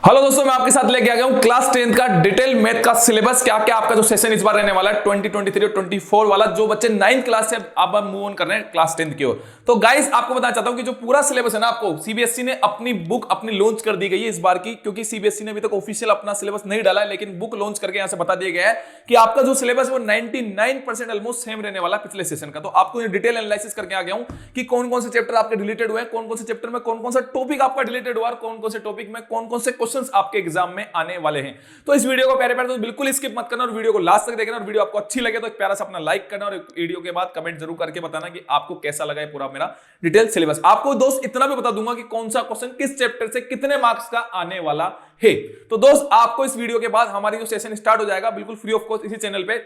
Hello दोस्तों, मैं आपके साथ लेके आ गया हूं क्लास 10 का डिटेल मैथ का सिलेबस। क्या क्या आपका जो सेशन इस बार रहने वाला है 2023 और 24 वाला, जो बच्चे 9th क्लास से आप मूव ऑन कर रहे हैं क्लास 10 की ओर। तो गाइस आपको बताना चाहता हूं कि जो पूरा सिलेबस है ना, आपको सीबीएसई ने अपनी बुक अपनी लॉन्च कर दी गई है इस बार की, क्योंकि सीबीएसई ने अभी तक ऑफिशियल अपना सिलेबस नहीं डाला है, लेकिन बुक लॉन्च करके यहां से बता दिया गया है कि आपका जो सिलेबस है वो 99% ऑलमोस्ट सेम रहने वाला पिछले सेशन का। तो आपको डिटेल एनालिसिस करके आ गया हूं कि कौन कौन से चैप्टर आपके डिलीटेड हुए हैं, कौन कौन से चैप्टर में कौन कौन सा टॉपिक आपका डिलीटेड हुआ और कौन कौन से टॉपिक में कौन कौन से क्वेश्चंस आपके एग्जाम में आने वाले हैं। तो इस वीडियो को प्यारे प्यारे तो बिल्कुल स्किप मत करना और वीडियो को लास्ट तक देखना, और वीडियो आपको अच्छी लगे तो एक प्यारा सा अपना लाइक करना और वीडियो के बाद कमेंट जरूर करके बताना कि आपको कैसा लगा है पूरा मेरा डिटेल सिलेबस। आपको दोस्त इतना भी बता दूंगा कि कौन सा क्वेश्चन किस चैप्टर से कितने मार्क्स का आने वाला है। तो दोस्त आपको इस वीडियो के बाद हमारी जो सेशन स्टार्ट हो जाएगा बिल्कुल फ्री ऑफ कॉस्ट इसी चैनल पे,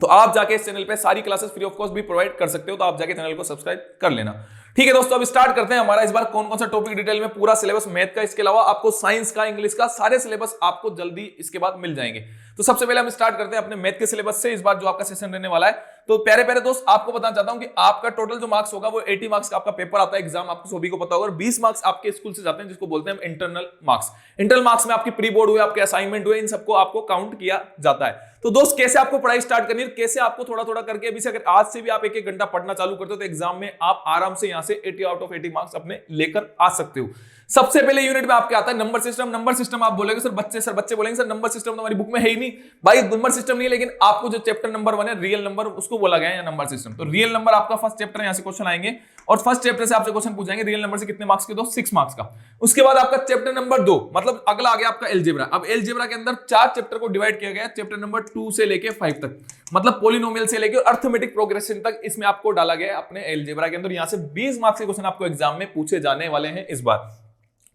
तो आप जाके इस चैनल पे सारी क्लासेस फ्री ऑफ कॉस्ट भी प्रोवाइड कर सकते हो, तो आप जाके चैनल को सब्सक्राइब कर लेना। ठीक है दोस्तों, अब स्टार्ट करते हैं हमारा इस बार कौन कौन सा टॉपिक डिटेल में पूरा सिलेबस मैथ का, इसके अलावा आपको साइंस का, इंग्लिश का, सारे सिलेबस आपको जल्दी इसके बाद मिल जाएंगे। तो सबसे पहले हम स्टार्ट करते हैं अपने मैथ के सिलेबस से, इस बार जो आपका सेशन रहने वाला है। तो प्यारे प्यारे दोस्त आपको बताना चाहता हूं कि आपका टोटल जो मार्क्स होगा वो 80 मार्क्स का आपका पेपर आता है एग्जाम, आपको सभी को पता होगा, और 20 मार्क्स आपके स्कूल से जाते हैं जिसको बोलते हैं इंटरनल मार्क्स। इंटरनल मार्क्स में आपकी प्री बोर्ड हुए, आपके असाइनमेंट हुए, इन सबको आपको काउंट किया जाता है। तो दोस्त कैसे आपको पढ़ाई स्टार्ट करनी है, कैसे आपको थोड़ा थोड़ा करके अभी से अगर आज से भी आप एक एक घंटा पढ़ना चालू करते हो तो एग्जाम में आप आराम से यहां से 80 आउट ऑफ 80 मार्क्स अपने लेकर आ सकते हो। सबसे पहले यूनिट में आपके आता है नंबर सिस्टम। नंबर सिस्टम आप बोलेंगे सर बच्चे बोलेंगे सर नंबर सिस्टम तो हमारी बुक में है ही नहीं। भाई नंबर सिस्टम नहीं है, लेकिन आपको जो चैप्टर नंबर 1 है रियल नंबर, उसको बोला गया है नंबर सिस्टम। तो रियल नंबर आपका फर्स्ट चैप्टर है, यहां से क्वेश्चन आएंगे और फर्स्ट चैप्टर से आपसे क्वेश्चन पूछेंगे रियल नंबर से कितने मार्क्स के, दो 6 मार्क्स का। उसके बाद आपका चैप्टर नंबर 2, मतलब अगला आ गया आपका एलजेब्रा। अब एलजेब्रा के अंदर 4 चैप्टर को डिवाइड किया गया, चैप्टर नंबर 2 से लेके 5 तक, मतलब पॉलिनोमियल से लेके अर्थमेटिक प्रोग्रेशन तक इसमें आपको डाला गया अपने एलजेब्रा के अंदर। यहां से 20 मार्क्स के क्वेश्चन आपको एग्जाम में पूछे जाने वाले हैं इस बार।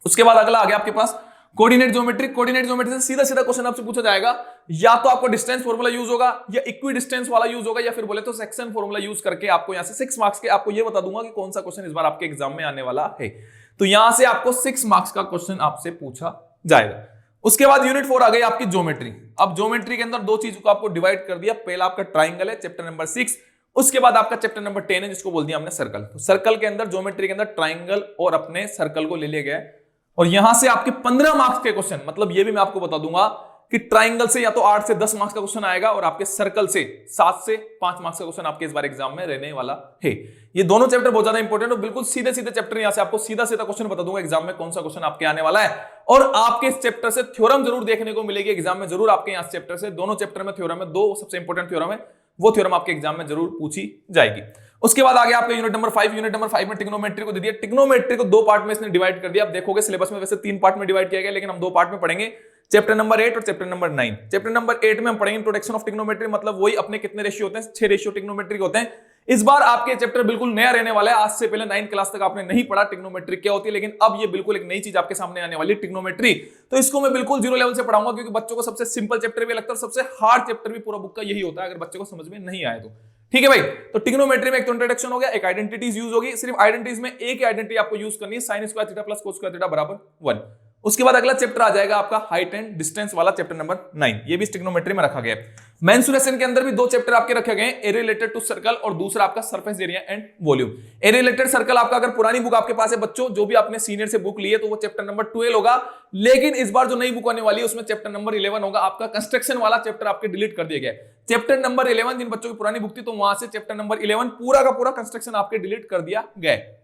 उसके बाद अगला आ गया आपके पास कोऑर्डिनेट ज्योमेट्री। कोऑर्डिनेट ज्योमेट्री से सीधा सीधा क्वेश्चन आपसे पूछा जाएगा, या तो आपको डिस्टेंस फॉर्मूला यूज होगा, या इक्वी डिस्टेंस वाला यूज होगा, या फिर बोले तो सेक्शन फॉर्मूला यूज करके आपको यहां से 6 मार्क्स के, आपको ये बता दूंगा कि कौन सा क्वेश्चन इस बार आपके एग्जाम में आने वाला है। तो यहां से आपको 6 मार्क्स का क्वेश्चन आपसे पूछा जाएगा। उसके बाद यूनिट 4 आ गई आपकी ज्योमेट्री। अब ज्योमेट्री के अंदर 2 चीजों को आपको डिवाइड कर दिया, पहला आपका ट्राइंगल है चैप्टर नंबर 6, उसके बाद आपका चैप्टर नंबर 10 है जिसको बोल दिया हमने सर्कल। तो सर्कल के अंदर ज्योमेट्री के अंदर ट्राइंगल और अपने सर्कल को ले लिया गया है, और यहां से आपके 15 मार्क्स के क्वेश्चन, मतलब ये भी मैं आपको बता दूंगा कि ट्राइंगल से या तो 8 से 10 मार्क्स का क्वेश्चन आएगा, और आपके सर्कल से 7 से 5 मार्क्स का क्वेश्चन आपके इस बार एग्जाम में रहने वाला है। ये दोनों चैप्टर बहुत ज्यादा इंपॉर्टेंट और बिल्कुल सीधे सीधे चैप्टर, यहां से आपको सीधा सीधा क्वेश्चन बता दूंगा एग्जाम में कौन सा क्वेश्चन आपके आने वाला है। और आपके इस चैप्टर से थ्योरम जरूर देखने को मिलेगी एग्जाम में, जरूर आपके यहां चैप्टर से, दोनों चैप्टर में थ्योरम है, 2 सबसे इंपॉर्टेंट थ्योरम है, वो थ्योरम आपके एग्जाम में जरूर पूछी जाएगी। उसके बाद आ गया आपका यूनिट नंबर 5। यूनिट नंबर 5 में ट्रिग्नोमेट्री को दे दिया। ट्रिग्नोमेट्री को 2 पार्ट में इसने डिवाइड कर दिया। आप देखोगे सिलेबस में वैसे 3 पार्ट में डिवाइड किया गया, लेकिन हम 2 पार्ट में पढ़ेंगे, चैप्टर नंबर 8 और चैप्टर नंबर 9। चैप्टर नंबर 8 में हम पढ़ेंगे इंट्रोडक्शन ऑफ ट्रिग्नोमेट्री, मतलब वही अपने कितने रेशियो होते हैं, 6 रेशियो ट्रिग्नोमेट्री के होते हैं। इस बार आपके चैप्टर बिल्कुल नया रहने वाला है, आज से पहले 9th क्लास तक आपने नहीं पढ़ा ट्रिग्नोमेट्री क्या होती है, लेकिन अब ये बिल्कुल एक नई चीज आपके सामने आने वाली है ट्रिग्नोमेट्री। तो इसको मैं बिल्कुल 0 लेवल से पढ़ाऊंगा, क्योंकि बच्चों को सबसे सिंपल चैप्टर भी लगता है और सबसे हार्ड चैप्टर भी पूरा बुक का यही होता है, अगर बच्चे को समझ में नहीं आए तो। ठीक है भाई, तो ट्रिग्नोमेट्री में एक तो इंट्रोडक्शन हो गया, एक आइडेंटिटीज यूज होगी, सिर्फ आइडेंटिटीज में एक ही आइडेंटिटी आपको यूज करनी है, sin square theta plus cos square theta बराबर 1। उसके बाद अगला चैप्टर आ जाएगा आपका हाइट एंड डिस्टेंस वाला, चैप्टर नंबर 9। ये भी ट्रिग्नोमेट्री में रखा गया है। मेंसुरेशन के अंदर भी 2 चैप्टर आपके रखे गए हैं, एरिया रिलेटेड टू सर्कल और दूसरा आपका surface area and volume. Area related circle आपका, अगर पुरानी बुक आपके पास है बच्चों, जो भी आपने सीनियर से बुक ली है, तो वो चैप्टर नंबर 12 होगा, लेकिन इस बार जो नई बुक आने वाली है उसमें चैप्टर नंबर 11 होगा। आपका कंस्ट्रक्शन वाला चैप्टर आपके डिलीट कर दिया गया है। चैप्टर नंबर 11 जिन बच्चों की पुरानी बुक थी, तो वहां से चैप्टर नंबर 11 पूरा का पूरा कंस्ट्रक्शन आपके डिलीट कर दिया गया है।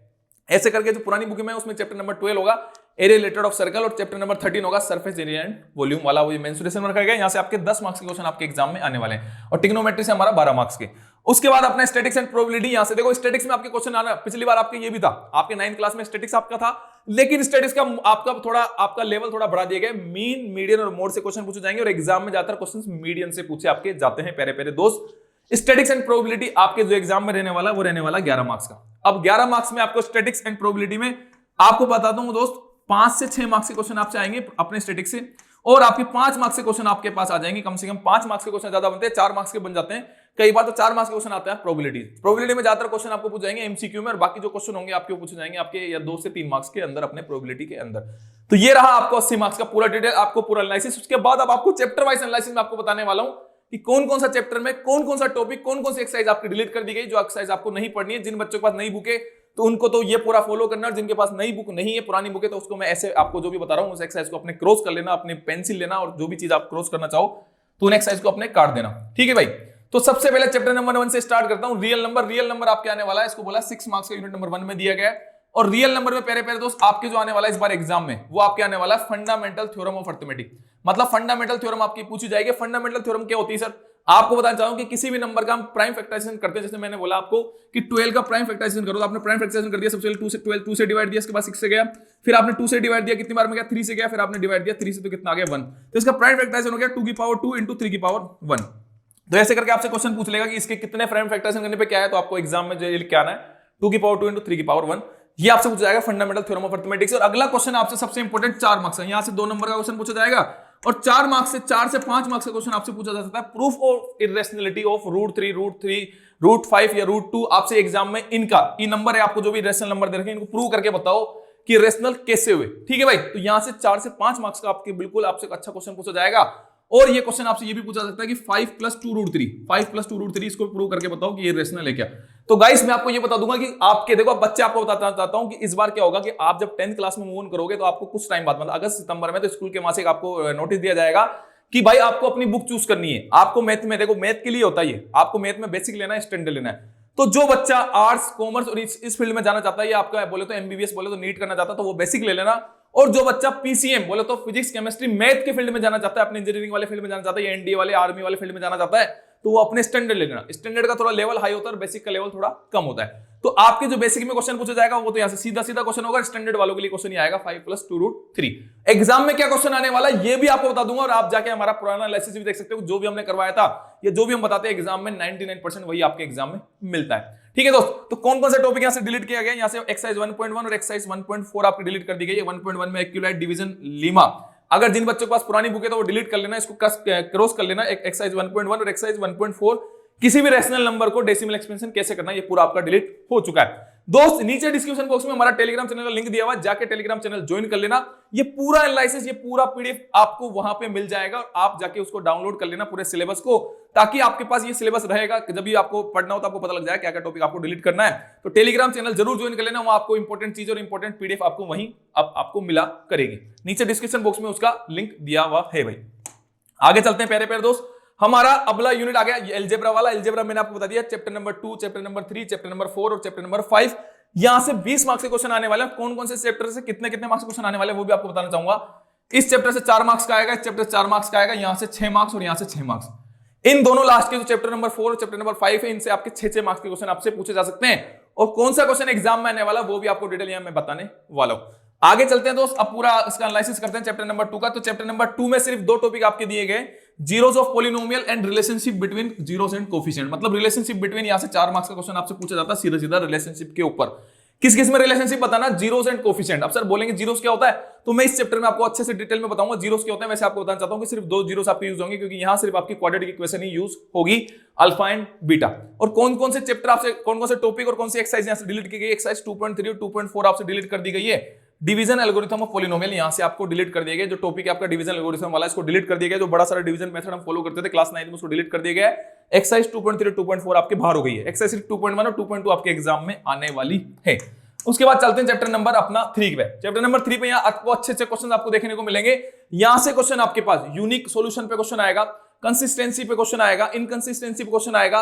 ऐसे करके जो पुरानी बुक में उसमें चैप्टर नंबर 12 होगा एरिया रिलेटेड ऑफ सर्कल, और चैप्टर नंबर 13 होगा सरफेस एरिया एंड वॉल्यूम वाला, वो मेंसुरेशन में रखा गया। यहां से आपके 10 मार्क्स के क्वेश्चन आपके एग्जाम में आने वाले हैं, और ट्रिग्नोमेट्री से हमारा 12 मार्क्स के। उसके बाद अपना स्टैटिक्स एंड प्रोबेबिलिटी, यहां से देखो स्टैटिक्स में आपके क्वेश्चन आना, पिछली बार आपके ये भी था, आपके 9th क्लास में स्टैटिक्स आपका था, लेकिन स्टैटिक्स का आपका थोड़ा आपका लेवल थोड़ा बढ़ा दिया गया, मीन, मीडियन और मोड से क्वेश्चन पूछे जाएंगे, और एग्जाम में ज्यादातर क्वेश्चन मीडियन से पूछे आपके जाते हैं प्यारे प्यारे दोस्त। स्टैटिक्स एंड प्रोबेबिलिटी आपके जो एग्जाम में रहने वाला वो रहने वाला 11 मार्क्स का। अब 11 मार्क्स में आपको स्टैटिक्स एंड प्रोबेबिलिटी में आपको बता दूं दोस्त, 5 से 6 मार्क्स के क्वेश्चन आपसे आएंगे अपने स्टैटिक्स से, और आपके 5 मार्क्स के क्वेश्चन आपके पास आ जाएंगे। कम से कम 5 मार्क्स के क्वेश्चन ज्यादा बनते हैं, 4 मार्क्स के बन जाते हैं कई बार, तो 4 मार्क्स के क्वेश्चन आते हैं प्रोबेबिलिटी। प्रोबेबिलिटी में ज्यादातर क्वेश्चन आपको पूछ जाएंगे एमसीक्यू में, और बाकी जो क्वेश्चन होंगे आपके पूछे जाएंगे आपके या 2 से 3 मार्क्स के अंदर अपने प्रोबेबिलिटी के अंदर। तो ये रहा आपको 80 मार्क्स का पूरा डिटेल, आपको पूरा एनालिसिस। उसके बाद अब आपको चैप्टर वाइज एनालिसिस में आपको बताने वाला हूं कि कौन कौन सा चैप्टर में कौन कौन सा टॉपिक, कौन कौन सी एक्सरसाइज आपकी डिलीट कर दी गई, जो एक्सरसाइज आपको नहीं पढ़नी है। जिन बच्चों के पास नई बुक है तो उनको तो ये पूरा फॉलो करना, और जिनके पास नई बुक नहीं है, पुरानी बुक है, तो उसको मैं ऐसे आपको जो भी बता रहा हूं उस एक्सरसाइज को अपने क्रॉस कर लेना, अपने पेंसिल लेना, और जो भी चीज आप क्रॉस करना चाहो तो उन एक्सरसाइज को अपने काट देना। ठीक है भाई, तो सबसे पहले चैप्टर नंबर 1 से स्टार्ट करता हूं। रियल नंबर, रियल नंबर आपके आने वाला है, इसको बोला 6 मार्क्स का यूनिट नंबर 1 में दिया गया है। और रियल नंबर में प्यारे प्यारे दोस्त आपके जो आने वाला है इस बार एग्जाम में, वो आपके आने वाला है फंडामेंटल थ्योरम ऑफ अरिथमेटिक। मतलब फंडामेंटल थ्योरम आपकी पूछी जाएगी। फंडामेंटल थ्योरम क्या होती है सर? आपको बताना चाहूंगा कि किसी भी नंबर का हम प्राइम फैक्टराइजेशन करते हैं, जैसे मैंने बोला आपको कि 12 का प्राइम फैक्टराइजेशन करो, तो आपने प्राइम फैक्टराइजेशन कर दिया, सबसे पहले 2 से 12, 2 से डिवाइड दिया, इसके बाद 6 से गया, फिर आपने 2 से डिवाइड दिया, कितनी बार में गया, 3 से गया, फिर आपने डिवाइड दिया 3 से, तो कितना आ गया 1। तो इसका प्राइम फैक्टराइजेशन हो गया 2 की पावर 2 इंटू 3 की पावर 1। तो ऐसे करके आपसे क्वेश्चन पूछ लेगा कि इसके कितने प्राइम फैक्टराइजेशन करने पे क्या है, तो आपको एग्जाम में जो लिख के आना है 2 की पावर 2 इंटू 3 की पावर 1, ये आपसे पूछा जाएगा फंडामेंटल थ्योरम ऑफ अरिथमेटिक्स। और अगला क्वेश्चन आपसे सबसे इंपॉर्टेंट 4 मार्क्स है, यहां से 2 नंबर का क्वेश्चन पूछा जाएगा, और 4 मार्क्स से 4 से 5 मार्क्स का क्वेश्चन आपसे पूछा जा सकता है। प्रूफ ऑफ इरेशनैलिटी ऑफ √3, √5 या √2 आपसे एग्जाम में इनका ये नंबर है, आपको जो भी रेशनल नंबर दे रखे हैं इनको प्रूव करके बताओ कि रेशनल कैसे हुए। ठीक है भाई, तो यहां से 4 से 5 मार्क्स का आपके बिल्कुल आपसे अच्छा क्वेश्चन पूछा जाएगा। और ये क्वेश्चन आपसे ये भी पूछा सकता है कि 5 + 2√3 इसको प्रूव करके बताओ कि ये रेशनल है क्या। तो गाइस मैं आपको ये बता दूंगा कि आपके देखो बच्चे, आपको बताना चाहता हूं कि इस बार क्या होगा कि आप जब 10th क्लास में मूव ऑन करोगे तो आपको कुछ टाइम बाद, मतलब अगस्त सितंबर में, तो स्कूल के मासिक आपको नोटिस दिया जाएगा कि भाई आपको अपनी बुक चूज करनी है। आपको मैथ में, देखो मैथ के लिए होता है ये, आपको मैथ में बेसिक लेना है, स्टैंडर्ड लेना है। तो जो बच्चा आर्ट्स, कॉमर्स और इस फील्ड में जाना चाहता है, ये आपका बोले तो एमबीबीएस, बोले तो नीट करना चाहता है, तो वो बेसिक ले लेना। और जो बच्चा पीसीएम, बोले तो फिजिक्स, केमिस्ट्री, मैथ के फील्ड में जाना चाहता है, अपने इंजीनियरिंग वाले फील्ड में जाना चाहता है, या एनडीए वाले, आर्मी वाले फील्ड में जाना चाहता है, तो वो अपने स्टैंडर्ड ले लेना। स्टैंडर्ड का थोड़ा लेवल हाई होता है और बेसिक का लेवल थोड़ा कम होता है। तो आपके जो बेसिक में क्वेश्चन पूछा जाएगा वो तो यहां से सीधा सीधा क्वेश्चन होगा। स्टैंडर्ड वालों के लिए क्वेश्चन ही आएगा 5 + 2√3। एग्जाम में क्या क्वेश्चन आने वाला है ये भी आपको बता दूंगा, और आप जाके हमारा पुराना एनालिसिस भी देख सकते हो, जो भी हमने करवाया था या जो भी हम बताते हैं एग्जाम में 99% वही आपके एग्जाम में मिलता है। ठीक है दोस्त, तो कौन कौन से टॉपिक यहां से डिलीट किया गया? यहां से एक्सरसाइज 1.1 और एक्सरसाइज 1.4 आपकी डिलीट कर दी गई है। 1.1 में एक्यूलाइट, डिवीजन, लीमा, अगर जिन बच्चों के पास पुरानी बुक है तो वो डिलीट कर लेना, इसको क्रॉस कर लेना। एक्सरसाइज 1.1 और एक्सरसाइज 1.4 किसी भी रैशनल नंबर को डेसिमल एक्सपेंशन कैसे करना है ये पूरा आपका डिलीट हो चुका है। दोस्त नीचे डिस्क्रिप्शन बॉक्स में हमारा टेलीग्राम चैनल का लिंक दिया हुआ है, जाके टेलीग्राम चैनल ज्वाइन कर लेना। ये पूरा एनालिसिस, ये पूरा पीडीएफ आपको वहां पे मिल जाएगा, और आप जाके उसको डाउनलोड कर लेना पूरे सिलेबस को, ताकि आपके पास ये सिलेबस रहेगा कि जब भी आपको पढ़ना हो तो आपको पता लग जाए क्या क्या टॉपिक आपको डिलीट करना है। तो टेलीग्राम चैनल जरूर ज्वाइन कर लेना, वहां आपको इंपॉर्टेंट चीज और इंपॉर्टेंट पीडीएफ आपको वहीं आपको मिला करेगी। नीचे डिस्क्रिप्शन बॉक्स में उसका लिंक दिया हुआ है भाई। आगे चलते हैं प्यारे प्यारे दोस्त, हमारा अगला यूनिट आ गया एलजेब्रा वाला। एलजेब्रा मैंने आपको बता दिया, chapter number 2, chapter number 3, chapter number 4 और चैप्टर नंबर 5। यहां से 20 मार्क्स के क्वेश्चन आने वाले हैं। कौन कौन से चैप्टर से कितने कितने मार्क्स के क्वेश्चन आने वाले हैं वो भी आपको बताना चाहूंगा। इस चैप्टर से 4 मार्क्स का आएगा, इस चैप्टर से 4 मार्क्स का आएगा, यहां से 6 मार्क्स और यहां से 6 मार्क्स। इन दोनों लास्ट के जो चैप्टर नंबर 4 और चैप्टर नंबर 5 है, इनसे आपके 6 मार्क्स के क्वेश्चन आपसे पूछे जा सकते हैं। और कौन सा क्वेश्चन एग्जाम में आने वाला वो भी आपको डिटेल यहां मैं बताने वाला हूं। आगे चलते हैं दोस्त, अब पूरा इसका एनालिसिस करते हैं चैप्टर नंबर 2 का। तो चैप्टर नंबर 2 में सिर्फ 2 टॉपिक आपके दिए गए, zeros of polynomial and relationship between zeros and coefficient. मतलब रिलेशनशिप बिटवीन, यहां से 4 मार्क्स का क्वेश्चन आपसे पूछा जाता है सीधा सीधा रिलेशनशिप के ऊपर। किस किस में रिलेशनशिप बताना, जीरोस एंड कोफिशिएंट। अब सर बोलेंगे जीरोस क्या होता है, तो मैं इस चैप्टर में आपको अच्छे से डिटेल में बताऊंगा जीरोस क्या होता है। वैसे आपको बताना चाहता हूं कि सिर्फ 2 जीरोस आपके यूज होंगे, क्योंकि यहां सिर्फ आपकी क्वाड्रेटिक इक्वेशन ही यूज होगी, अल्फा एंड बीटा। और कौन कौन से चैप्टर आपसे, कौन कौन से टॉपिक और कौन सी एक्सरसाइज यहां से डिलीट की गई, एक्सरसाइज 2.3 और 2.4 आपसे डिलीट कर दी गई है। डिवीजन एल्गोरिथम ऑफ पॉलिनोमियल यहां से आपको डिलीट कर दिया गया, जो टॉपिक है आपका डिवीजन एल्गोरिथम वाला, इसको डिलीट कर दिया गया। जो बड़ा सारा डिवीजन मेथड हम फॉलो करते थे क्लास 9 में, उसको डिलीट कर दिया गया। एक्सरसाइज 2.3 और 2.4 आपके बाहर हो गई है। एक्सरसाइज 2.1 और 2.2 आपके एग्जाम में आने वाली है। उसके बाद चलते हैं चैप्टर नंबर अपना 3 पे। चैप्टर नंबर 3 पे यहाँ आपको अच्छे अच्छे क्वेश्चन आपको देखने को मिलेंगे। यहां से क्वेश्चन आपके पास यूनिक सॉल्यूशन पे क्वेश्चन आएगा, कंसिस्टेंसी पे क्वेश्चन आएगा, इनकंसिस्टेंसी पे क्वेश्चन आएगा,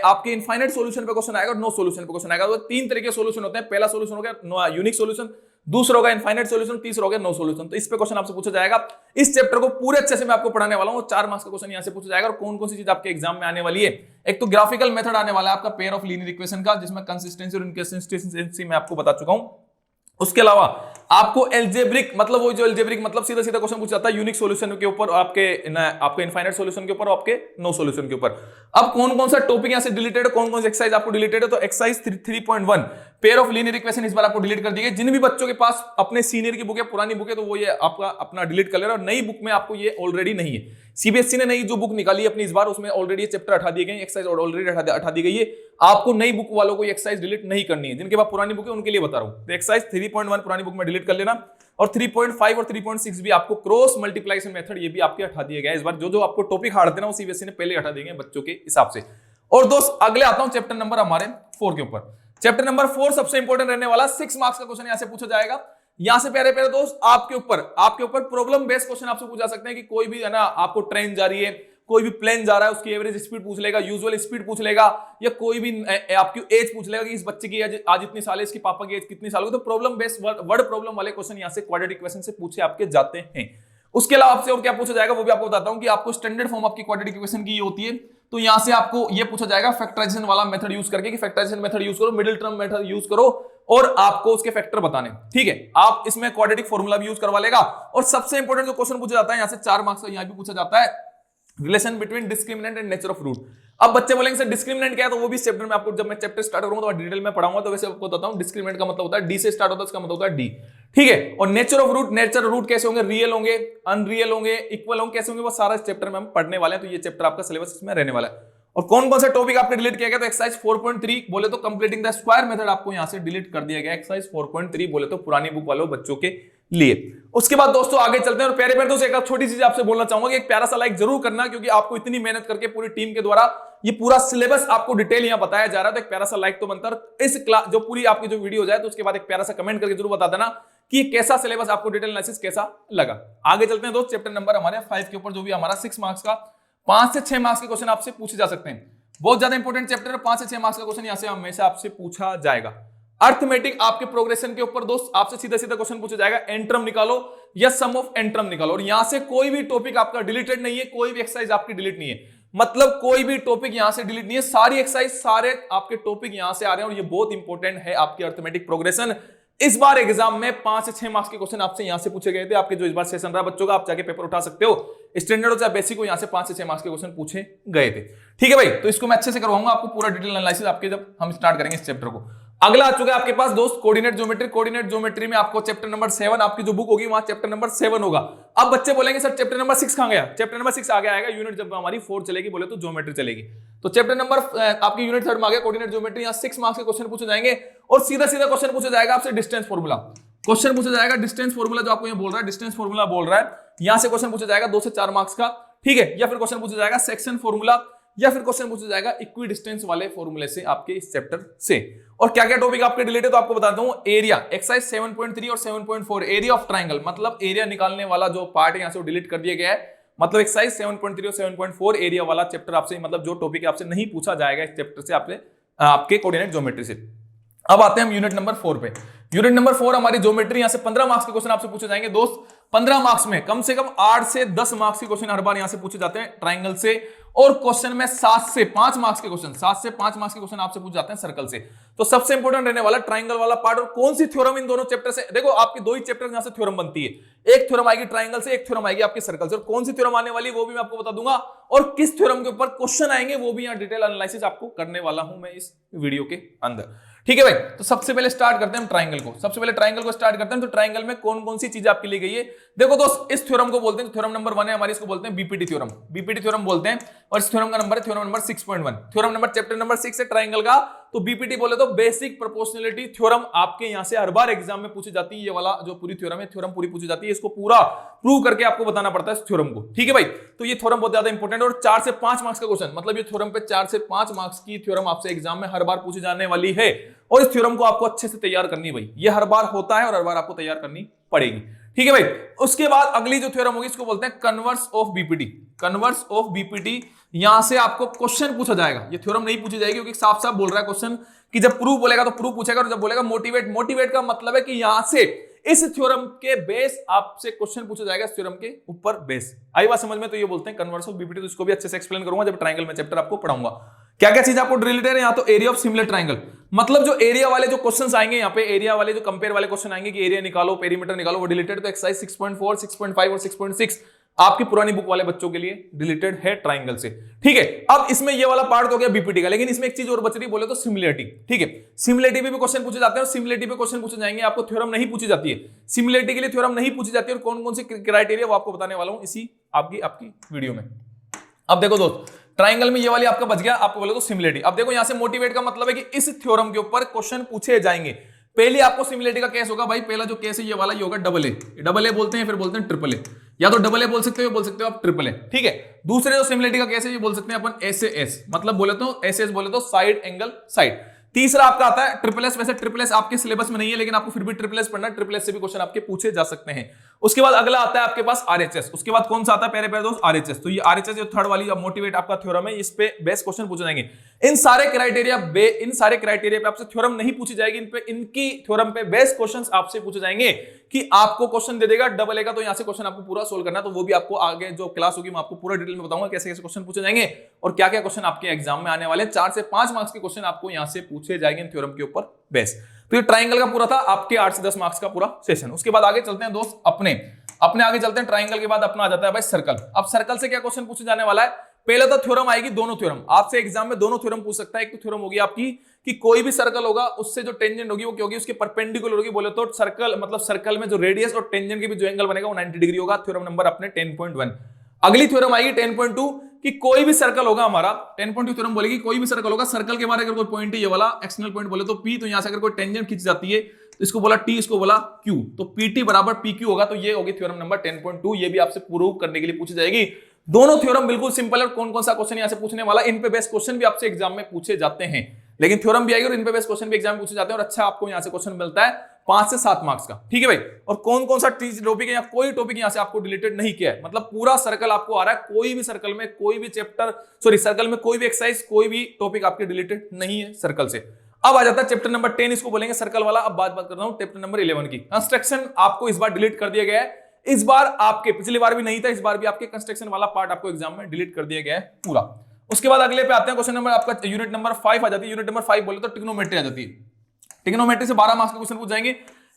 आपके इनफाइनाइट सॉल्यूशन पे क्वेश्चन आएगा और नो सॉल्यूशन पे क्वेश्चन आएगा। तो 3 तरह के सॉल्यूशन होते हैं। पहला सॉल्यूशन हो गया यूनिक सॉल्यूशन, दूसरा होगा इनफाइनाइट सॉल्यूशन, तीसरा होगा नो सॉल्यूशन। तो इस पे क्वेश्चन आपसे पूछा जाएगा। इस चैप्टर को पूरे अच्छे से मैं आपको पढ़ाने वाला हूं। 4 मार्क्स का क्वेश्चन यहां से पूछा जाएगा। और कौन कौन सी चीज आपके एग्जाम में आने वाली है, एक तो ग्राफिकल मेथड आने वाला है आपका पेयर ऑफ लीनियर इक्वेशन का, जिसमें कंसिस्टेंसी और इनकंसिस्टेंसी मैं आपको बता चुका हूं। उसके अलावा आपको एल्जेब्रिक, मतलब वो जो एल्जेब्रिक मतलब सीधा सीधा क्वेश्चन पूछा जाता है यूनिक सॉल्यूशन के ऊपर, आपके इनफाइनाइट सॉल्यूशन के ऊपर, आपके नो सॉल्यूशन के ऊपर। अब कौन कौन सा टॉपिक यहां से डिलीटेड है, कौन कौन सी एक्सरसाइज आपको डिलीटेड है, तो exercise 3.1 pair of linear equation इस बार आपको डिलीट कर दी गई। जिन भी बच्चों के पास अपने सीनियर की बुक है, पुरानी बुक है, तो वो ये आपका अपना डिलीट कर लेना। और नई बुक में आपको ये ऑलरेडी नहीं है। सीबीएसई ने नई जो बुक निकाली है अपनी इस बार, उसमें ऑलरेडी ये चैप्टर हटा दिए गए, एक्सरसाइज ऑलरेडी हटा दी गई है। आपको नई बुक वालों को ये एक्सरसाइज डिलीट नहीं करनी है। जिनके पास पुरानी बुक है उनके लिए बता रहा हूं। तो एक्सरसाइज 3.1 पुरानी बुक में डिलीट कर लेना, और 3.5 और 3.6 भी आपको क्रॉस मल्टीप्लिकेशन मेथड ये भी आपके हटा दिए गए इस बार। जो आपको टॉपिक हारते ना वो सीबीएसई ने पहले हटा देंगे बच्चों के हिसाब से। और दोस्त अगले आता हूं चैप्टर नंबर हमारे 4 के ऊपर। चैप्टर नंबर 4 सबसे इंपॉर्टेंट रहने वाला 6 मार्क्स का क्वेश्चन यहां से पूछा जाएगा। यहां से प्यारे प्यारे दोस्त आपके ऊपर प्रॉब्लम बेस्ड क्वेश्चन आपसे पूछा सकते हैं कि कोई भी है ना, आपको ट्रेन जा रही है, कोई भी प्लेन जा रहा है, उसकी एवरेज स्पीड पूछ लेगा, यूजुअल स्पीड पूछ लेगा, या कोई भी आपकी एज पूछ लेगा कि इस बच्चे की आज इतनी साल है, इसकी पापा की एज कितनी साल होगी। तो प्रॉब्लम बेस्ड वर्ड प्रॉब्लम वाले क्वेश्चन यहां से क्वाड्रेटिक इक्वेशन से पूछे आपके जाते हैं। उसके अलावा आपसे और क्या पूछा जाएगा वो भी आपको बताता हूं कि आपको स्टैंडर्ड फॉर्म आपकी क्वाड्रेटिक इक्वेशन की ये होती है, तो यहां से आपको ये पूछा जाएगा फैक्टराइजेशन वाला मेथड यूज करके कि फैक्टराइजेशन मेथड यूज करो, मिडिल टर्म मेथड यूज करो और आपको उसके फैक्टर बताने। ठीक है, आप इसमें क्वाड्रेटिक फॉर्मूला भी यूज करवा लेगा। और सबसे इंपॉर्टेंट जो क्वेश्चन पूछा जाता है यहां से 4 मार्क्स का, यहां भी पूछा जाता है relation between discriminant and nature of root. अब बच्चे बोलेंगे सर डिस्क्रिमिनेंट क्या है, तो वो भी चैप्टर में आपको, जब मैं चैप्टर स्टार्ट करूंगा तो डिटेल में पढ़ाऊंगा, तो वैसे आपको बताता हूं डिस्क्रिमिनेंट का मतलब होता है डी से स्टार्ट होता है, इसका मतलब होता है डी। ठीक है, और nature of root, nature root कैसे होंगे, रियल होंगे, अनरियल होंगे, इक्वल होंगे, कैसे होंगे, वो सारा इस चैप्टर में हम पढ़ने वाले हैं। तो ये चैप्टर आपका सिलेबस इसमें रहने वाला है। और कौन कौन सा टॉपिक आपके डिलीट किया गया, तो एक्सरसाइज 4.3 बोले तो कंप्लीटिंग द स्क्वायर मेथड आपको यहां से डिलीट कर दिया गया। एक्सरसाइज 4.3 बोले तो पुरानी बुक वालों बच्चों के लिए। उसके बाद दोस्तों आगे चलते हैं, और प्यारे प्यारे दोस्तों एक छोटी चीज आपसे बोलना चाहूंगा कि एक प्यारा सा लाइक जरूर करना, क्योंकि आपको इतनी मेहनत करके पूरी टीम के द्वारा ये पूरा सिलेबस आपको डिटेल यहां बताया जा रहा है, तो एक प्यारा सा लाइक तो बनता है। इस क्लास जो पूरी आपकी जो वीडियो जाए तो उसके बाद एक प्यारा सा कमेंट करके जरूर बता देना कि कैसा सिलेबस आपको डिटेल एनालिसिस कैसा लगा। आगे चलते हैं दोस्त, चैप्टर नंबर हमारे 5 के ऊपर जो भी हमारा 6 मार्क्स का 5 से 6 मार्क्स के क्वेश्चन आपसे पूछे जा सकते हैं। बहुत ज्यादा इंपॉर्टेंट चैप्टर है, 5 से 6 मार्क्स का क्वेश्चन यहां से हमेशा आपसे पूछा जाएगा। अर्थमेटिक आपके प्रोग्रेशन के ऊपर दोस्त आपसे सीधा सीधा क्वेश्चन पूछा जाएगा, एंट्रम निकालो या सम ऑफ एंट्रम निकालो। और यहां से कोई भी टॉपिक आपका डिलीटेड नहीं है, कोई भी एक्सरसाइज आपकी डिलीट नहीं है, मतलब कोई भी टॉपिक यहां से डिलीट नहीं है, सारी एक्सरसाइज सारे आपके टॉपिक यहां से आ रहे हैं। और ये बहुत इंपॉर्टेंट है आपकी अर्थमेटिक प्रोग्रेशन। इस बार एग्जाम में 5 से 6 मार्क्स के क्वेश्चन आपसे यहां से पूछे गए थे। आपके जो इस बार सेशन रहा बच्चों का, आप जाके पेपर उठा सकते हो, स्टैंडर्ड हो चाहे बेसिक हो, यहां से 5 से 6 मार्क्स के क्वेश्चन पूछे गए थे। ठीक है भाई, तो इसको मैं अच्छे से करवाऊंगा आपको पूरा डिटेल एनालिसिस आपके, जब हम स्टार्ट करेंगे इस चैप्टर को। अगला आ चुका है आपके पास दोस्त कोऑर्डिनेट ज्योमेट्री। कोऑर्डिनेट ज्योमेट्री में आपको चैप्टर नंबर 7 आपकी जो बुक होगी वहां चैप्टर नंबर 7 होगा। अब बच्चे बोलेंगे सर चैप्टर नंबर 6 कहां गया, चैप्टर नंबर 6 आगे आएगा यूनिट जब हमारी 4 चलेगी बोले तो ज्योमेट्री चलेगी। तो चैप्टर नंबर आपकी यूनिट 3 में आ गया कोऑर्डिनेट ज्योमेट्री। यहां 6 मार्क्स के क्वेश्चन पूछे जाएंगे और सीधा सीधा क्वेश्चन पूछा जाएगा आपसे डिस्टेंस फॉर्मूला। क्वेश्चन पूछा जाएगा डिस्टेंस फॉर्मूला, जो आपको यहां बोल रहा है डिस्टेंस फॉर्मूला बोल रहा है, यहां से क्वेश्चन पूछा जाएगा 2 से 4 मार्क्स का। ठीक है, या फिर क्वेश्चन पूछा जाएगा सेक्शन फॉर्मूला, या फिर क्वेश्चन पूछा जाएगा इक्वी डिस्टेंस वाले फॉर्मूले से आपके इस चैप्टर से। और क्या क्या टॉपिक आपके रिलेटेड तो आपको बताता हूं। एरिया एक्सरसाइज 7.3 और 7.4 एरिया ऑफ ट्राइंगल, मतलब एरिया निकालने वाला जो पार्ट है यहां से वो डिलीट कर दिया गया है। मतलब एक्सरसाइज 7.3 और 7.4 एरिया वाला चैप्टर आपसे, मतलब जो टॉपिक आपसे नहीं पूछा जाएगा इस चैप्टर से आपके कोऑर्डिनेट ज्योमेट्री से। अब आते हैं हम यूनिट नंबर 4 पे। यूनिट नंबर 4 हमारी ज्योमेट्री, यहां से 15 मार्क्स के क्वेश्चन आपसे पूछे जाएंगे दोस्त। 15 मार्क्स में कम से कम 8 से 10 मार्क्स के क्वेश्चन हर बार यहां से पूछे जाते हैं ट्राइंगल से, और क्वेश्चन में 7 से 5 मार्क्स के क्वेश्चन, 7 से 5 मार्क्स के क्वेश्चन आपसे पूछ जाते हैं सर्कल से। तो सबसे इंपॉर्टेंट रहने वाला ट्राइंगल वाला पार्ट। और कौन सी थ्योरम इन दोनों चैप्टर से, देखो आपके 2 ही चैप्टर यहां से थ्योरम बनती है, एक थ्योरम आएगी ट्राइंगल से, एक थ्योरम आएगी आपके सर्कल से। और कौन सी थ्योरम आने वाली वो भी मैं आपको बता दूंगा, और किस थ्योरम के ऊपर क्वेश्चन आएंगे वो भी यहां डिटेल एनालिसिस आपको करने वाला हूं मैं इस वीडियो के अंदर। ठीक है भाई, तो सबसे पहले स्टार्ट करते हैं हम ट्राइंगल को। सबसे पहले ट्राइंगल को स्टार्ट करते हैं। तो ट्राइंगल में कौन कौन सी चीज आपके लिए गई है, देखो दोस्त इस थ्योरम को बोलते हैं, थ्योरम नंबर 1 है हमारी, इसको बोलते हैं बीपीटी थ्योरम, बीपीटी थ्योरम बोलते हैं। और इस थ्योरम का नंबर है theorem number 6.1, theorem number chapter number 6 है ट्राइंगल का। तो बीपीटी बोले तो बेसिक प्रोपोर्शनलिटी थ्योरम आपके यहां से हर बार एग्जाम में पूछी जाती है। ये वाला जो पूरी थ्योरम है, थ्योरम पूरी पूछी जाती है, इसको पूरा प्रूव करके आपको बताना पड़ता है इस थ्योरम को। ठीक है भाई, तो ये थ्योरम बहुत ज्यादा इंपॉर्टेंट है। और 4 से 5 मार्क्स का क्वेश्चन, मतलब ये थ्योरम पे 4 से 5 मार्क्स की थ्योरम आपसे एग्जाम में हर बार पूछी जाने वाली है। और इस थ्योरम को आपको अच्छे से तैयार करनी भाई, ये हर बार होता है और हर बार आपको तैयार करनी पड़ेगी। ठीक है भाई, उसके बाद अगली जो थ्योरम होगी इसको बोलते हैं converse of BPT. Converse of BPT, यहां से आपको क्वेश्चन पूछा जाएगा, ये थ्योरम नहीं पूछी जाएगी क्योंकि साफ साफ बोल रहा है क्वेश्चन कि जब प्रूव बोलेगा तो प्रूव पूछेगा, और जब बोलेगा मोटिवेट, मोटिवेट का मतलब है कि यहां से इस थ्योरम के बेस आपसे क्वेश्चन पूछा जाएगा, इस थ्योरम के ऊपर बेस। आई बात समझ में, तो ये बोलते हैं कन्वर्स ऑफ बीपीटी। तो इसको भी अच्छे से एक्सप्लेन करूंगा जब ट्राइंगल में चैप्टर आपको पढ़ाऊंगा। क्या क्या चीज आपको रिलेटेड है, यहाँ तो एरिया ऑफ सिमिलर ट्राइंगल, मतलब जो एरिया वाले जो क्वेश्चंस आएंगे यहाँ पे, एरिया वाले जो कंपेयर वाले क्वेश्चन आएंगे कि एरिया निकालो, पेरीमीटर निकालो, वो रिलेटेड। तो एक्सरसाइज 6.4, 6.5 और 6.6 आपकी पुरानी बुक वाले बच्चों के लिए रिलेटेड है ट्राइंगल से। ठीक है, अब इसमें ये वाला पार्ट हो गया बीपीटी का, लेकिन इसमें एक चीज और बच रही, बोले तो सिमिलरिटी। ठीक है, सिमिलरिटी पे भी क्वेश्चन पूछे जाते हैं, और सिमिलरिटी पे क्वेश्चन पूछे जाएंगे, आपको थ्योरम नहीं पूछी जाती है, सिमिलरिटी के लिए थ्योरम नहीं पूछी जाती है। और कौन कौन सी क्राइटेरिया वो आपको बताने वाला हूं इसी आपकी वीडियो में। अब देखो दोस्त, ट्राइंगल में ये वाली आपका बच गया, आपको बोले तो सिमिलरिटी। अब देखो यहां से मोटिवेट का मतलब है कि इस थ्योरम के ऊपर क्वेश्चन पूछे जाएंगे। पहले आपको सिमिलरिटी का केस होगा भाई, पहला जो केस है ये वाला, ये होगा डबल ए। डबल ए बोलते हैं, फिर बोलते हैं ट्रिपल ए, या तो डबल ए बोल सकते हो आप ट्रिपल ए। ठीक है, दूसरे जो सिमिलरिटी का केस है ये बोल सकते हैं अपन एस ए एस, मतलब बोले तो एस एस बोले तो साइड एंगल साइड। तीसरा आपका आता है ट्रिपल एस। वैसे ट्रिपल एस आपके सिलेबस में नहीं है, लेकिन आपको फिर भी ट्रिपल एस पढ़ना है, ट्रिपल एस से भी क्वेश्चन आपके पूछे जा सकते हैं। उसके बाद अगला आता है आपके पास आरएचएस। उसके बाद कौन सा आता है प्यारे प्यारे दोस्त? आरएचएस। तो ये आरएचएस जो थर्ड वाली मोटिवेट आपका थ्योरम है, इस पे बेस्ट क्वेश्चन पूछे जाएंगे। इन सारे क्राइटेरिया पे आपसे थ्योरम नहीं पूछी जाएगी, इन पे इनकी थ्योरम पे बेस्ट क्वेश्चंस आपसे पूछे जाएंगे कि आपको क्वेश्चन दे देगा डबल ए का, तो यहां से क्वेश्चन आपको पूरा सोल्व करना है। तो वो भी आपको आगे जो क्लास होगी मैं आपको पूरा डिटेल में बताऊंगा कैसे कैसे क्वेश्चन पूछे जाएंगे और क्या क्या क्वेश्चन आपके एग्जाम में आने वाले। 4 से 5 मार्क्स के क्वेश्चन आपको यहां से पूछे जाएंगे थ्योरम के ऊपर बेस्ट। तो ये ट्राइंगल का पूरा था आपके 8 से 10 मार्क्स का पूरा सेशन। उसके बाद आगे चलते हैं दोस्त अपने आगे चलते हैं। ट्राइंगल के बाद अपना आ जाता है भाई सर्कल। अब सर्कल से क्या क्वेश्चन पूछे जाने वाला है? पहले तो थ्योरम आएगी, दोनों थ्योरम आपसे एग्जाम में दोनों थ्योरम पूछ सकता है। एक तो थ्योरम होगी आपकी कि कोई भी सर्कल होगा उससे जो टेंजेंट होगी वो क्या होगी? उसके परपेंडिकुलर होगी। बोले तो सर्कल मतलब सर्कल में जो रेडियस और टेंजेंट के बीच जो एंगल बनेगा वो 90 डिग्री होगा। थ्योरम नंबर अपने 10.1। अगली थ्योरम आएगी 10.2 कि कोई भी सर्कल होगा हमारा। 10.2 थ्योरम बोलेगी कोई भी सर्कल होगा, सर्कल के बारे अगर कोई पॉइंट है ये वाला एक्सटर्नल पॉइंट बोले तो P, तो यहां से अगर कोई टेंजेंट खींच जाती है तो इसको बोला T, इसको बोला Q, तो PT बराबर PQ होगा। तो ये होगी थ्योरम नंबर 10.2। ये भी आपसे प्रूव करने के लिए पूछी जाएगी। दोनों थ्योरम बिल्कुल सिंपल है। कौन कौन सा क्वेश्चन यहां से पूछने वाला, इन पे बेस्ट क्वेश्चन भी आपसे एग्जाम में पूछे जाते हैं, लेकिन थ्योरम भी आएगी और इन पे बेस्ट क्वेश्चन भी एग्जाम में पूछे जाते हैं। और अच्छा आपको यहां से क्वेश्चन मिलता है 5 से 7 मार्क्स का। ठीक है भाई। और कौन कौन सा टॉपिक है या कोई टॉपिक यहां से आपको डिलीटेड नहीं किया है, मतलब पूरा सर्कल आपको आ रहा है। कोई भी सर्कल में कोई भी चैप्टर सर्कल में कोई भी एक्सरसाइज कोई भी टॉपिक आपके डिलीटेड नहीं है सर्कल से। अब आ जाता है चैप्टर नंबर 10, इसको बोलेंगे सर्कल वाला। अब बात कर रहा हूं चैप्टर नंबर 11 की। कंस्ट्रक्शन आपको इस बार डिलीट कर दिया गया है। इस बार आपके पिछली बार भी नहीं था, इस बार भी आपके कंस्ट्रक्शन वाला पार्ट आपको एग्जाम में डिलीट कर दिया गया है पूरा। उसके बाद अगले पे आते हैं क्वेश्चन नंबर आपका यूनिट नंबर 5 आ जाती है। यूनिट नंबर 5 बोले तो ट्रिग्नोमेट्री आ जाती है। ट्रिग्नोमेट्री से 12 मार्क्स के क्वेश्चन पूछ जाएंगे।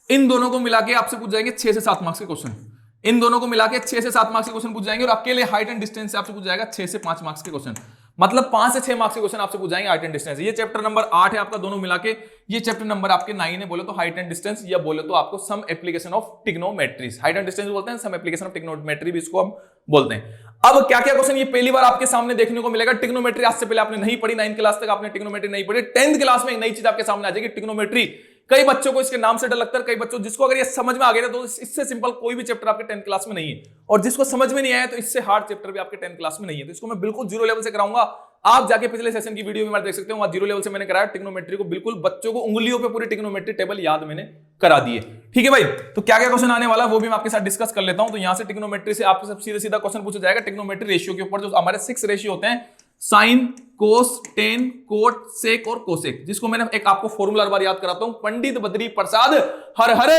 इन दोनों को मिला के आपसे पूछ जाएंगे 6 से 7 मार्क्स के क्वेश्चन। इन दोनों को मिला के 6 से 7 मार्क्स के क्वेश्चन पूछ जाएंगे। और अकेले हाइट एंड डिस्टेंस से आपसे पूछ जाएगा 6 से 5 मार्क्स के क्वेश्चन, मतलब 5 से 6 मार्क्स के क्वेश्चन आपसे पूछ जाएंगे हाइट एंड डिस्टेंस। ये चैप्टर नंबर 8 है आपका दोनों मिला के। ये चैप्टर नंबर आपके 9 है बोले तो हाइट एंड डिस्टेंस, या बोले तो आपको some application of trigonometries. Height and distance बोलते हैं, सम एप्लीकेशन ऑफ ट्रिग्नोमेट्री भी इसको हम बोलते हैं। अब क्या क्या क्वेश्चन ये पहली बार आपके सामने देखने को मिलेगा। ट्रिग्नोमेट्री आज से पहले आपने नहीं पढ़ी, 9th क्लास तक आपने ट्रिग्नोमेट्री नहीं पढ़ी। 10th क्लास में एक नई चीज आपके सामने आ जाएगी, ट्रिग्नोमेट्री। कई बच्चों को इसके नाम से डर लगता है, कई बच्चों जिसको अगर ये समझ में आ गया तो इससे सिंपल कोई भी चैप्टर आपके 10th क्लास में नहीं है, और जिसको समझ में नहीं आया तो इससे हार्ड चैप्टर भी आपके 10th क्लास में नहीं है। तो इसको मैं बिल्कुल 0 लेवल से कराऊंगा। आप जाके पिछले सेशन की वीडियो में देख सकते हो, वहां 0 लेवल से मैंने कराया ट्रिग्नोमेट्री को। बिल्कुल बच्चों को उंगलियों पे पूरी ट्रिग्नोमेट्री टेबल याद मैंने करा दी है। ठीक है भाई। तो क्या क्या क्वेश्चन आने वाला है वो भी मैं आपके साथ डिस्कस कर लेता हूं। तो यहां से ट्रिग्नोमेट्री से आपसे सब सीधा सीधा क्वेश्चन पूछा जाएगा ट्रिग्नोमेट्री रेशियो के ऊपर। जो हमारे 6 रेशियो होते हैं, साइन, कोस, टेन, कोट, सेक और कोसेक, जिसको मैंने एक आपको फॉर्मूला हर बार याद कराता हूं, पंडित बद्री प्रसाद हर हर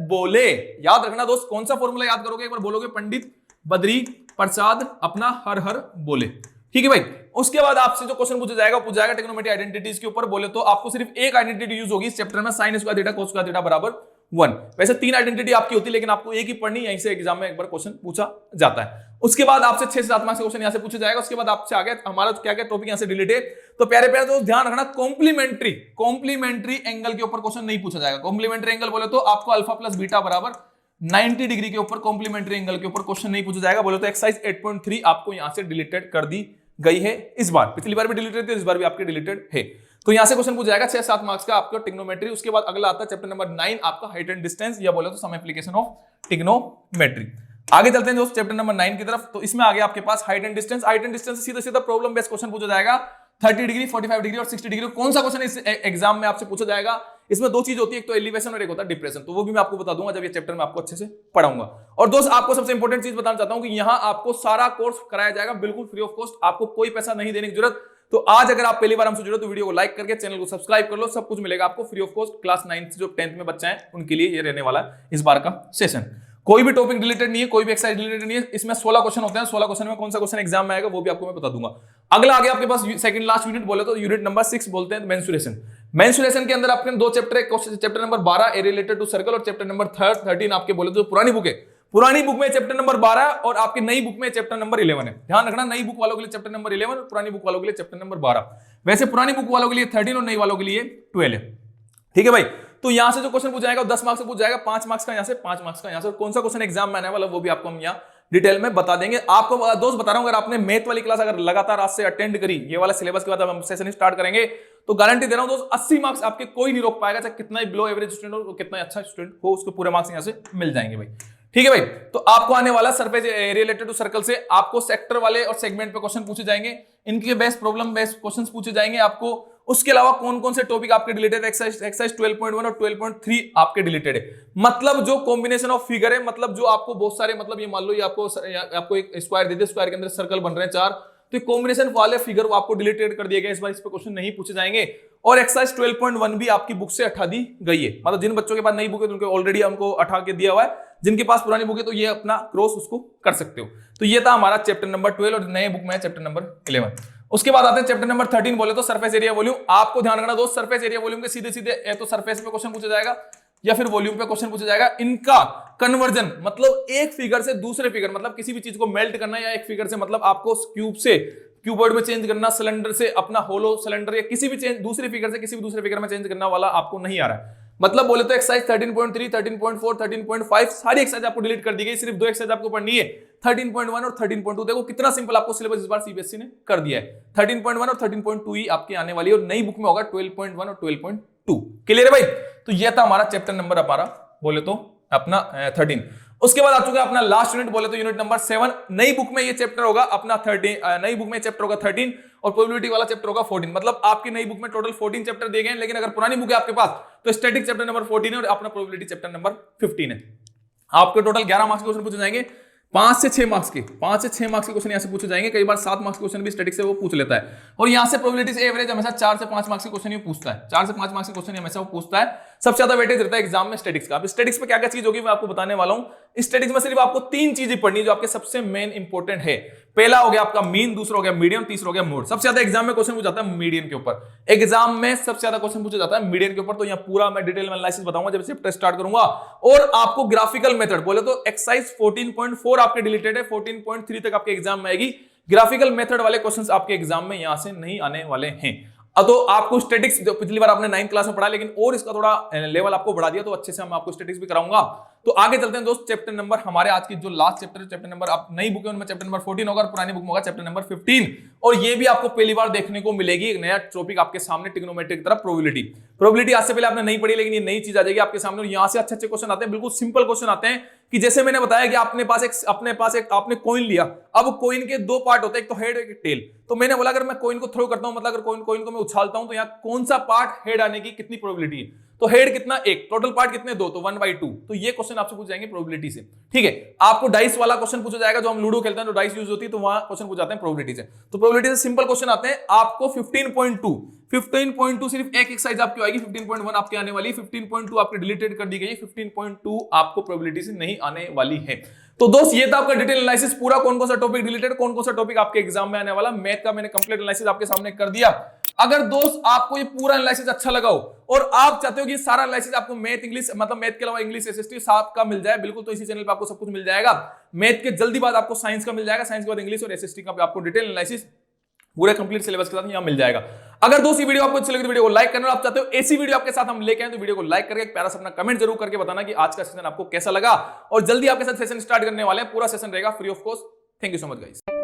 बोले। याद रखना दोस्त, कौन सा फॉर्मूला याद करोगे एक बार बोलोगे, पंडित बद्री प्रसाद अपना हर हर बोले। ठीक है भाई। उसके बाद आपसे जो क्वेश्चन पूछा जाएगा ट्रिग्नोमेट्री आइडेंटिटीज के ऊपर। बोले तो आपको सिर्फ एक आइडेंटिटी यूज होगी इस चैप्टर में, sine square theta cos square theta बराबर 1। वैसे 3 आइडेंटिटी आपकी होती है, लेकिन आपको एक ही पढ़नी, यहीं से एग्जाम में एक बार क्वेश्चन पूछा जाता है। उसके बाद आपसे 6 से 7 मार्क्स का क्वेश्चन यहां से पूछा जाएगा। उसके बाद आपसे आगे हमारा क्या क्या टॉपिक यहां से डिलीट है। तो प्यारे प्यारे दोस्त ध्यान रखना, कॉम्प्लीमेंट्री एंगल के ऊपर क्वेश्चन नहीं पूछा जाएगा। कॉम्प्लीमेंट्री एंगल बोले तो आपको अल्फा प्लस बीटा बराबर 90 डिग्री के ऊपर कॉम्प्लीमेंट्री एंगल के ऊपर क्वेश्चन नहीं पूछा जाएगा। बोले तो एक्सरसाइज 8.3 आपको यहां से डिलीटेड कर दी गई है इस बार। पिछली बार भी डिलीटेड थी, इस बार भी आपके डिलीटेड है। तो यहां से क्वेश्चन पूछा जाएगा 6-7 मार्क्स का आपका ट्रिग्नोमेट्री। उसके बाद अगला आता है चैप्टर नंबर 9 आपका हाइट एंड डिस्टेंस, या बोले तो सम एप्लीकेशन ऑफ ट्रिग्नोमेट्री। आगे चलते हैं दोस्त चैप्टर नंबर 9 की तरफ। तो इसमें आगे आपके पास हाइट एंड डिस्टेंस से सीधा सीधा प्रॉब्लम बेस्ड क्वेश्चन पूछा जाएगा। 30 डिग्री, 45 डिग्री और 60 डिग्री। कौन सा क्वेश्चन इस एग्जाम में आपसे पूछा जाएगा? इसमें 2 चीज होती है, एक तो एलिवेशन और एक होता है डिप्रेशन। तो वो भी मैं आपको बता दूंगा जब ये चैप्टर में आपको अच्छे से पढ़ाऊंगा। और दोस्त आपको सबसे इंपॉर्टेंट चीज बताना चाहता हूं कि यहां आपको सारा कोर्स कराया जाएगा बिल्कुल फ्री ऑफ कॉस्ट, आपको कोई पैसा नहीं देने की जरूरत। तो आज अगर आप पहली बार हमसे जुड़े तो वीडियो को लाइक करके चैनल को सब्सक्राइब कर लो, सब कुछ मिलेगा आपको फ्री ऑफ कॉस्ट। क्लास 9 से जो 10th में बच्चे हैं उनके लिए ये रहने वाला है इस बार का सेशन। कोई भी टॉपिक रिलेटेड नहीं है, कोई भी एक्सरसाइज रिलेटेड नहीं है। इसमें 16 क्वेश्चन होते हैं, 16 क्वेश्चन में कौन सा क्वेश्चन एग्जाम में आएगा वो भी आपको मैं बता दूंगा। अगला आगे आपके पास सेकंड लास्ट यूनिट बोले तो यूनिट नंबर 6 बोलते हैं मेंसुरेशन। मेंसुरेशन के अंदर आपके 2 चैप्टर है, chapter number 12 A related to circle और चैप्टर नंबर 13 आपके बोले तो पुरानी बुक है। पुरानी बुक में चैप्टर नंबर 12 और आपकी नई बुक में चैप्टर नंबर 11 है। ध्यान रखना, नई बुक वालों के लिए चैप्टर नंबर 11 और पुरानी बुक वालों के लिए चैप्टर नंबर 12। वैसे पुरानी बुक वालों के लिए 13 और नई वालों के लिए 12 है। ठीक है भाई। तो यहां से जो क्वेश्चन पूछा जाएगा 10 मार्क्स से पूछ जाएगा, 5 मार्क्स का यहां से, 5 मार्क्स का यहां से। कौन सा क्वेश्चन एग्जाम में आने वाला वो भी आपको हम यहाँ डिटेल में बता देंगे। आपको दोस्त बता रहा हूं, अगर आपने मैथ वाली क्लास अगर लगातार आज से अटेंड करी, ये वाला सिलेबस के बाद हम सेशन स्टार्ट करेंगे, तो गारंटी दे रहा हूं दोस्त 80 मार्क्स आपके कोई नहीं रोक पाएगा, चाहे कितना ही बिलो एवरेज स्टूडेंट हो, कितना अच्छा स्टूडेंट हो, उसको पूरे मार्क्स यहां से मिल जाएंगे भाई। ठीक है भाई। तो आपको आने वाला सरफेस रिलेटेड टू सर्कल से आपको सेक्टर वाले और सेगमेंट पे क्वेश्चन पूछे जाएंगे, इनके बेस्ट प्रॉब्लम बेस्ट क्वेश्चंस पूछे जाएंगे आपको। उसके अलावा कौन कौन से टॉपिक आपके डिलीटेड, एक्सरसाइज 12.1 और 12.3 आपके डिलीटेड है। मतलब जो कॉम्बिनेशन ऑफ फिगर है, मतलब जो आपको बहुत सारे, मतलब ये मान लो ये आपको एक स्क्वायर दे दिया, स्क्वायर के अंदर सर्कल बन रहे हैं 4, तो कॉम्बिनेशन वाले फिगर वो आपको डिलीटेड कर दिए गए, इस बार इस पे क्वेश्चन नहीं पूछे जाएंगे। और एक्सरसाइज 12.1 भी आपकी बुक से हटा दी गई है, मतलब जिन बच्चों के पास नई बुक है तो उनको ऑलरेडी हमको हटा के दिया हुआ है, जिनके पास पुरानी बुक है तो ये अपना क्रॉस उसको कर सकते हो। तो ये था हमारा चैप्टर नंबर 12 और नए बुक में है चैप्टर नंबर 11। उसके बाद आते हैं चैप्टर नंबर 13, बोले तो सरफेस एरिया वॉल्यूम। आपको ध्यान रखना दोस्त, सरफेस एरिया वॉल्यूम के सीधे सीधे या तो सरफेस पे क्वेश्चन पूछा जाएगा या फिर वॉल्यूम पे क्वेश्चन पूछा जाएगा। इनका कन्वर्जन मतलब एक फिगर से दूसरे फिगर, मतलब किसी भी चीज को मेल्ट करना, या एक फिगर से मतलब आपको क्यूब से क्यूबॉइड में चेंज करना, सिलेंडर से अपना होलो सिलेंडर, या किसी भी चेंज दूसरी फिगर से किसी भी दूसरे फिगर में चेंज करना वाला आपको नहीं आ रहा है। मतलब बोले तो एक्सरसाइज 13.3, 13.4, 13.5 सारी एक्सरसाइज आपको डिलीट कर दी गई, सिर्फ 2 एक्सरसाइज आपको पढ़नी है, 13.1 और 13.2। देखो कितना सिंपल आपको सिलेबस इस बार सीबीएसई ने कर दिया है। 13.1 और 13.2 ही आपके आने वाली है, और नई बुक में होगा 12.1 और 12.2। क्लियर है भाई? तो यह था हमारा चैप्टर नंबर हमारा बोले तो अपना 13। उसके बाद आ चुका है अपना लास्ट यूनिट, बोले तो यूनिट नंबर 7। नई बुक में ये चैप्टर होगा अपना 13, नई बुक में चैप्टर होगा 13 और प्रोबेबिलिटी वाला चैप्टर होगा 14। मतलब आपकी नई बुक में टोटल 14 चैप्टर दिए गए हैं, लेकिन अगर पुरानी बुक है आपके पास तो स्टैटिक चैप्टर नंबर 14 है और अपना प्रोबेबिलिटी चैप्टर नंबर 15 है। आपके टोटल 11 मार्क्स के क्वेश्चन पूछे जाएंगे, 5 से 6 मार्क्स के क्वेश्चन यहां से पूछे जाएंगे। कई बार 7 मार्क्स के क्वेश्चन भी स्टैटिक से वो पूछ लेता है, और यहां से प्रोबेबिलिटी से एवरेज हमेशा 4 से 5 मार्क्स के क्वेश्चन ही पूछता है, 4 से 5 मार्क्स के क्वेश्चन हमेशा वो पूछता है। सबसे ज्यादा वेटेज रहता है एग्जाम में स्टैटिक्स का। अब स्टैटिक्स पे क्या क्या चीज होगी मैं आपको बताने वाला हूं। स्टैटिक्स में सिर्फ आपको 3 चीजें पढ़नी जो आपके सबसे मेन इंपॉर्टेंट है। पहला हो गया आपका मीन, दूसरा हो गया मीडियम, तीसरा हो गया मोड। सबसे ज्यादा एग्जाम में क्वेश्चन पूछा जाता है मीडियन के ऊपर, एग्जाम में सबसे ज्यादा क्वेश्चन पूछा जाता है मीडियन के ऊपर। तो यहाँ पूरा मैं डिटेल में एनालिसिस बताऊंगा जब चैप्टर स्टार्ट करूंगा। और आपको ग्राफिकल मेथड, बोले तो एक्सरसाइज 14.4 आपके डिलीटेड है, 14.3 तक आपके एग्जाम में आएगी। ग्राफिकल मेथड वाले क्वेश्चंस आपके एग्जाम में यहां से नहीं आने वाले हैं। तो आपको स्टैटिक्स जो पिछली बार आपने 9th क्लास में पढ़ा, लेकिन और इसका थोड़ा लेवल आपको बढ़ा दिया, तो अच्छे से मैं आपको स्टैटिक्स भी कराऊंगा। तो आगे चलते हैं दोस्त, चैप्टर नंबर हमारे आज की जो लास्ट चैप्टर है, चैप्टर नंबर आप नई बुक है उनमें चैप्टर नंबर 14 होगा और पुरानी बुक में होगा चैप्टर नंबर 15। और ये भी आपको पहली बार देखने को मिलेगी, एक नया टॉपिक आपके सामने ट्रिग्नोमेट्री की तरफ प्रोबेबिलिटी आज से पहले आपने नहीं पढ़ी, लेकिन ये नई चीज आ जाएगी आपके सामने। और यहां से अच्छे अच्छे क्वेश्चन आते हैं, बिल्कुल सिंपल क्वेश्चन आते हैं कि जैसे मैंने बताया कि अपने पास एक आपने कॉइन लिया। अब कॉइन के 2 पार्ट होते हैं, एक तो हेड एक टेल। तो मैंने बोला अगर मैं कॉइन को थ्रो करता हूं, मतलब अगर कॉइन को मैं उछालता हूं, तो यहाँ कौन सा पार्ट हेड आने की कितनी प्रोबेबिलिटी है? तो हेड कितना 1, टोटल पार्ट कितने 2, तो 1/2। तो ये क्वेश्चन आपसे पूछ जाएंगे प्रोबेबिलिटी से। ठीक है, आपको डाइस वाला क्वेश्चन पूछा जाएगा, जो हम लूडो खेलते हैं तो डाइस यूज होती है, तो वहां क्वेश्चन पूछ जाते हैं प्रोबेबिलिटी से। तो प्रोबेबिलिटी से सिंपल क्वेश्चन आते हैं आपको 15.2 सिर्फ एक एक्सरसाइज आपकी आएगी, 15.1 आपके आने वाली, 15.2 आपकी डिलीटेड कर दी गई है, 15.2 आपको प्रोबेबिलिटी से नहीं आने वाली है। तो दोस्त ये था आपका डिटेल एनालिसिस पूरा, कौन कौन सा टॉपिक डिलीटेड, कौन कौन सा टॉपिक आपके एग्जाम में आने वाला। मैथ का मैंने कंप्लीट एनालिसिस आपके सामने कर दिया। अगर दोस्त आपको ये पूरा एनालिसिस अच्छा लगा हो और आप चाहते हो कि सारा एनालिसिस आपको मैथ इंग्लिश, मतलब मैथ के अलावा इंग्लिश एसएसटी साफ का मिल जाए, बिल्कुल, तो इसी चैनल पे आपको सब कुछ मिल जाएगा। मैथ के जल्दी बाद आपको साइंस का मिल जाएगा, साइंस के बाद इंग्लिश और एसएसटी का आपको डिटेल एनालिसिस पूरे कंप्लीट सिलेबस के साथ यहां मिल जाएगा। अगर दोस्त ये वीडियो आपको अच्छी लगी तो वीडियो को लाइक करना, आप चाहते हो ऐसी वीडियो आपके साथ हम लेके आए तो वीडियो को लाइक करके एक प्यारा सा अपना कमेंट जरूर करके बताना कि आज का सेशन आपको कैसा लगा। और जल्दी आपके साथ सेशन स्टार्ट करने वाले हैं, पूरा सेशन रहेगा free of cost. Thank you so much guys.